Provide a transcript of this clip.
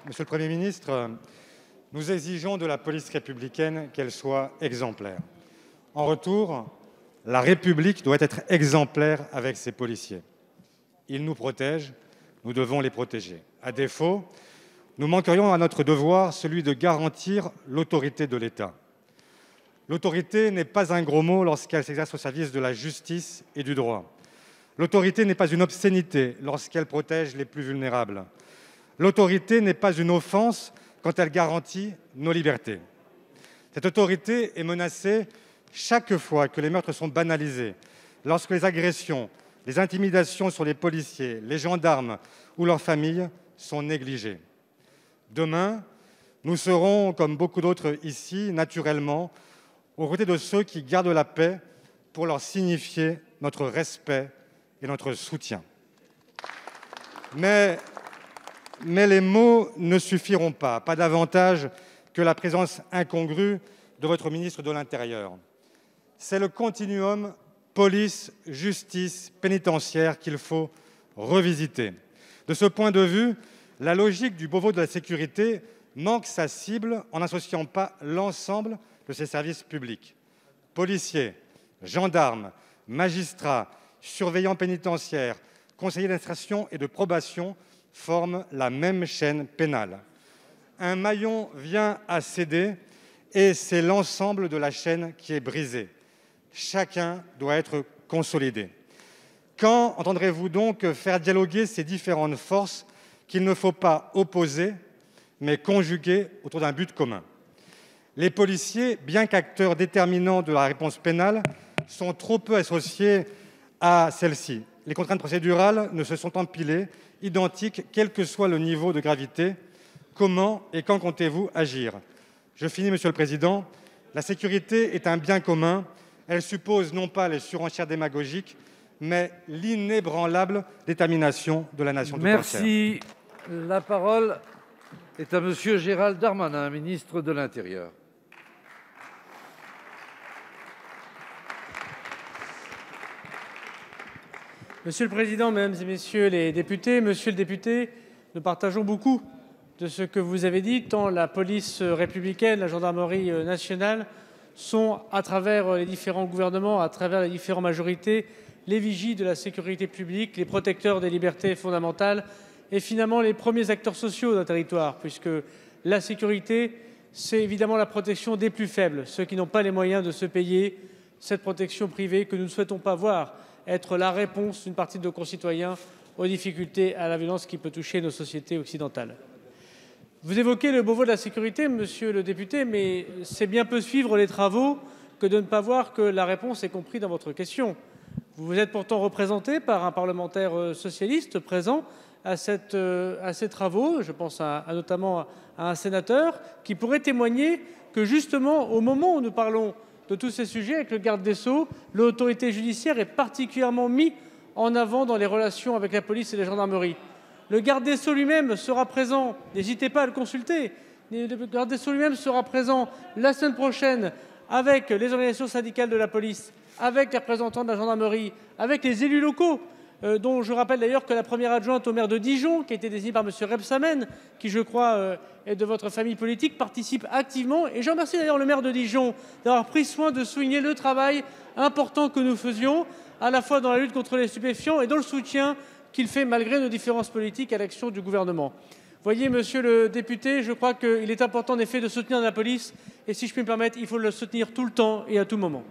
Monsieur le Premier ministre, nous exigeons de la police républicaine qu'elle soit exemplaire. En retour, la République doit être exemplaire avec ses policiers. Ils nous protègent, nous devons les protéger. À défaut, nous manquerions à notre devoir, celui de garantir l'autorité de l'État. L'autorité n'est pas un gros mot lorsqu'elle s'exerce au service de la justice et du droit. L'autorité n'est pas une obscénité lorsqu'elle protège les plus vulnérables. L'autorité n'est pas une offense quand elle garantit nos libertés. Cette autorité est menacée chaque fois que les meurtres sont banalisés, lorsque les agressions, les intimidations sur les policiers, les gendarmes ou leurs familles sont négligées. Demain, nous serons, comme beaucoup d'autres ici, naturellement, aux côtés de ceux qui gardent la paix pour leur signifier notre respect et notre soutien. Mais les mots ne suffiront pas davantage que la présence incongrue de votre ministre de l'Intérieur. C'est le continuum police-justice-pénitentiaire qu'il faut revisiter. De ce point de vue, la logique du Beauvau de la sécurité manque sa cible en n'associant pas l'ensemble de ses services publics. Policiers, gendarmes, magistrats, surveillants pénitentiaires, conseillers d'administration et de probation forment la même chaîne pénale. Un maillon vient à céder et c'est l'ensemble de la chaîne qui est brisé. Chacun doit être consolidé. Quand entendrez-vous donc faire dialoguer ces différentes forces qu'il ne faut pas opposer, mais conjuguer autour d'un but commun? Les policiers, bien qu'acteurs déterminants de la réponse pénale, sont trop peu associés à celle-ci. Les contraintes procédurales ne se sont empilées, identiques, quel que soit le niveau de gravité. Comment et quand comptez-vous agir? Je finis, Monsieur le Président. La sécurité est un bien commun. Elle suppose non pas les surenchères démagogiques, mais l'inébranlable détermination de la nation tout entière. Merci. La parole est à Monsieur Gérald Darmanin, ministre de l'Intérieur. Monsieur le Président, Mesdames et Messieurs les députés, Monsieur le député, nous partageons beaucoup de ce que vous avez dit, tant la police républicaine, la gendarmerie nationale sont, à travers les différents gouvernements, à travers les différentes majorités, les vigies de la sécurité publique, les protecteurs des libertés fondamentales et finalement les premiers acteurs sociaux d'un territoire, puisque la sécurité, c'est évidemment la protection des plus faibles, ceux qui n'ont pas les moyens de se payer cette protection privée que nous ne souhaitons pas voir être la réponse d'une partie de nos concitoyens aux difficultés, à la violence qui peut toucher nos sociétés occidentales. Vous évoquez le Beauvau de la sécurité, monsieur le député, mais c'est bien peu suivre les travaux que de ne pas voir que la réponse est comprise dans votre question. Vous êtes pourtant représenté par un parlementaire socialiste présent à ces travaux. Je pense notamment à un sénateur qui pourrait témoigner que justement, au moment où nous parlons de tous ces sujets, avec le garde des Sceaux, l'autorité judiciaire est particulièrement mise en avant dans les relations avec la police et la gendarmerie. Le garde des Sceaux lui-même sera présent, n'hésitez pas à le consulter, le garde des Sceaux lui-même sera présent la semaine prochaine avec les organisations syndicales de la police, avec les représentants de la gendarmerie, avec les élus locaux, dont je rappelle d'ailleurs que la première adjointe au maire de Dijon, qui a été désignée par M. Rebsamen, qui je crois est de votre famille politique, participe activement. Et je remercie d'ailleurs le maire de Dijon d'avoir pris soin de souligner le travail important que nous faisions, à la fois dans la lutte contre les stupéfiants et dans le soutien qu'il fait, malgré nos différences politiques, à l'action du gouvernement. Voyez, monsieur le député, je crois qu'il est important en effet de soutenir la police, et si je puis me permettre, il faut le soutenir tout le temps et à tout moment.